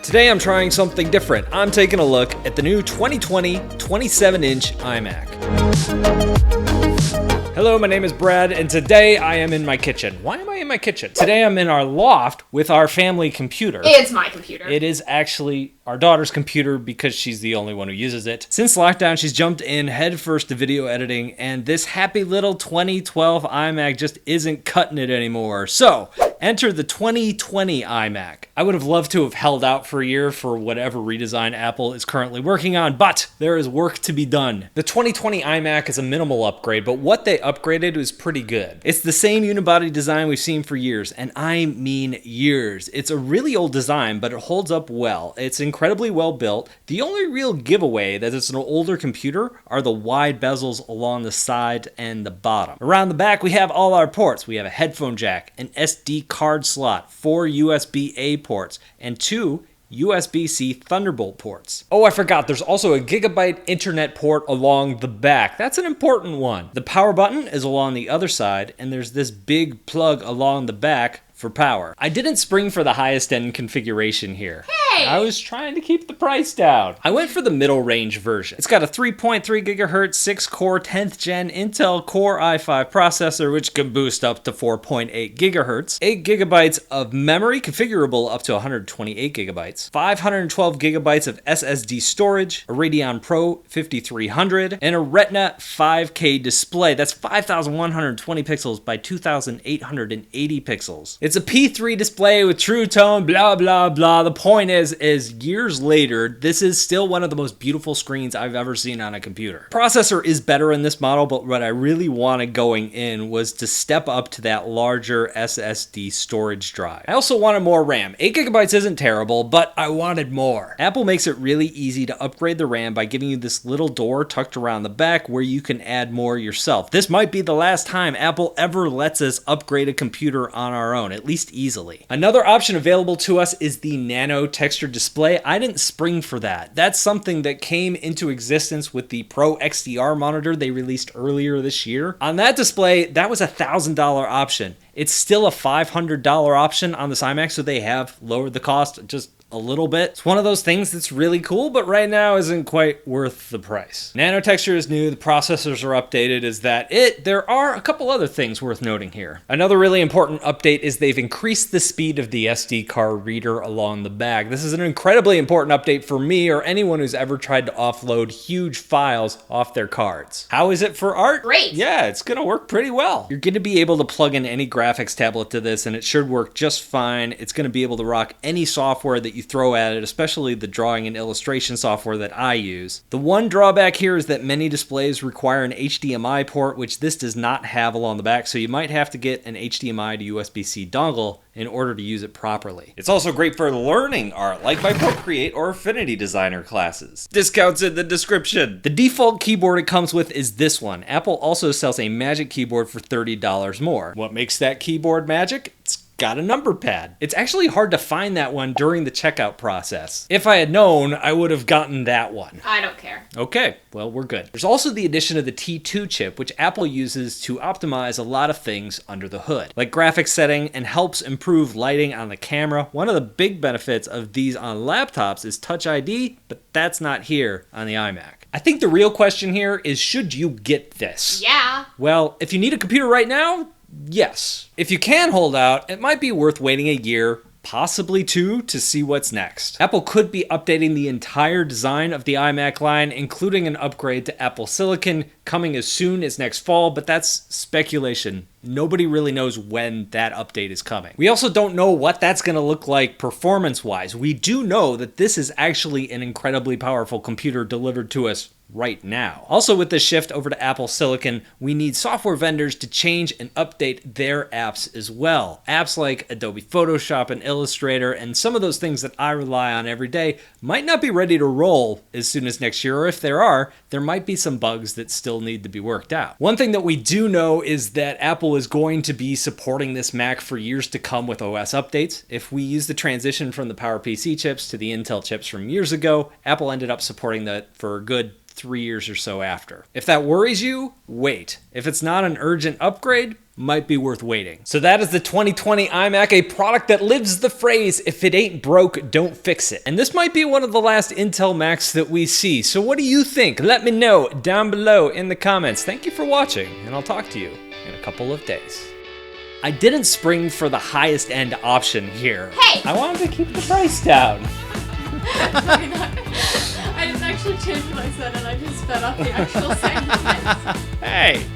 Today I'm trying something different. I'm taking a look at the new 2020 27-inch iMac. Hello, my name is Brad, and today I am in my kitchen. Why am I in my kitchen? Today I'm in our loft with our family computer. It's my computer. It is actually our daughter's computer because she's the only one who uses it. Since lockdown, she's jumped in headfirst to video editing, and this happy little 2012 iMac just isn't cutting it anymore. So, enter the 2020 iMac. I would have loved to have held out for a year for whatever redesign Apple is currently working on, but there is work to be done. The 2020 iMac is a minimal upgrade, but what they upgraded was pretty good. It's the same unibody design we've seen for years, and I mean years. It's a really old design, but it holds up well. It's incredibly well built. The only real giveaway that it's an older computer are the wide bezels along the side and the bottom. Around the back, we have all our ports. We have a headphone jack, an SD card slot, 4 USB-A ports, and 2 USB-C Thunderbolt ports. Oh, I forgot, there's also a gigabyte internet port along the back. That's an important one. The power button is along the other side, and there's this big plug along the back for power. I didn't spring for the highest end configuration here. Hey! I was trying to keep the price down. I went for the middle range version. It's got a 3.3 gigahertz, 6-core, 10th gen Intel Core i5 processor, which can boost up to 4.8 gigahertz, 8 gigabytes of memory, configurable up to 128 gigabytes, 512 gigabytes of SSD storage, a Radeon Pro 5300, and a Retina 5K display. That's 5,120 pixels by 2,880 pixels. It's a P3 display with True Tone, blah, blah, blah. The point is years later, this is still one of the most beautiful screens I've ever seen on a computer. Processor is better in this model, but what I really wanted going in was to step up to that larger SSD storage drive. I also wanted more RAM. 8 gigabytes isn't terrible, but I wanted more. Apple makes it really easy to upgrade the RAM by giving you this little door tucked around the back where you can add more yourself. This might be the last time Apple ever lets us upgrade a computer on our own, at least easily. Another option available to us is the Nano texture display. I didn't spring for that. That's something that came into existence with the Pro XDR monitor they released earlier this year. On that display, that was a $1,000 option. It's still a $500 option on this iMac, so they have lowered the cost just a little bit. It's one of those things that's really cool, but right now isn't quite worth the price. Nano texture is new, the processors are updated. Is that it? There are a couple other things worth noting here. Another really important update is they've increased the speed of the SD card reader along the back. This is an incredibly important update for me or anyone who's ever tried to offload huge files off their cards. How is it for art? Great. Yeah, it's gonna work pretty well. You're gonna be able to plug in any graphics tablet to this and it should work just fine. It's gonna be able to rock any software that you throw at it, especially the drawing and illustration software that I use. The one drawback here is that many displays require an HDMI port, which this does not have along the back, so you might have to get an HDMI to USB-C dongle in order to use it properly. It's also great for learning art, like my Procreate or Affinity Designer classes. Discounts in the description. The default keyboard it comes with is this one. Apple also sells a Magic Keyboard for $30 more. What makes that keyboard magic? It's got a number pad. It's actually hard to find that one during the checkout process. If I had known, I would have gotten that one. I don't care. Okay, well, we're good. There's also the addition of the T2 chip, which Apple uses to optimize a lot of things under the hood, like graphics setting, and helps improve lighting on the camera. One of the big benefits of these on laptops is Touch ID, but that's not here on the iMac. I think the real question here is, should you get this? Yeah. Well, if you need a computer right now, yes. If you can hold out, it might be worth waiting a year, possibly 2, to see what's next. Apple could be updating the entire design of the iMac line, including an upgrade to Apple Silicon coming as soon as next fall, but that's speculation. Nobody really knows when that update is coming. We also don't know what that's going to look like performance-wise. We do know that this is actually an incredibly powerful computer delivered to us right now. Also, with the shift over to Apple Silicon, we need software vendors to change and update their apps as well. Apps like Adobe Photoshop and Illustrator and some of those things that I rely on every day might not be ready to roll as soon as next year, or if there are, there might be some bugs that still need to be worked out. One thing that we do know is that Apple is going to be supporting this Mac for years to come with OS updates. If we use the transition from the PowerPC chips to the Intel chips from years ago, Apple ended up supporting that for a good 3 years or so after. If that worries you, wait. If it's not an urgent upgrade, might be worth waiting. So that is the 2020 iMac, a product that lives the phrase, if it ain't broke, don't fix it. And this might be one of the last Intel Macs that we see. So what do you think? Let me know down below in the comments. Thank you for watching, and I'll talk to you in a couple of days. I didn't spring for the highest end option here. Hey! I wanted to keep the price down. I didn't actually change what I said, and I just sped up the actual sentence. Hey!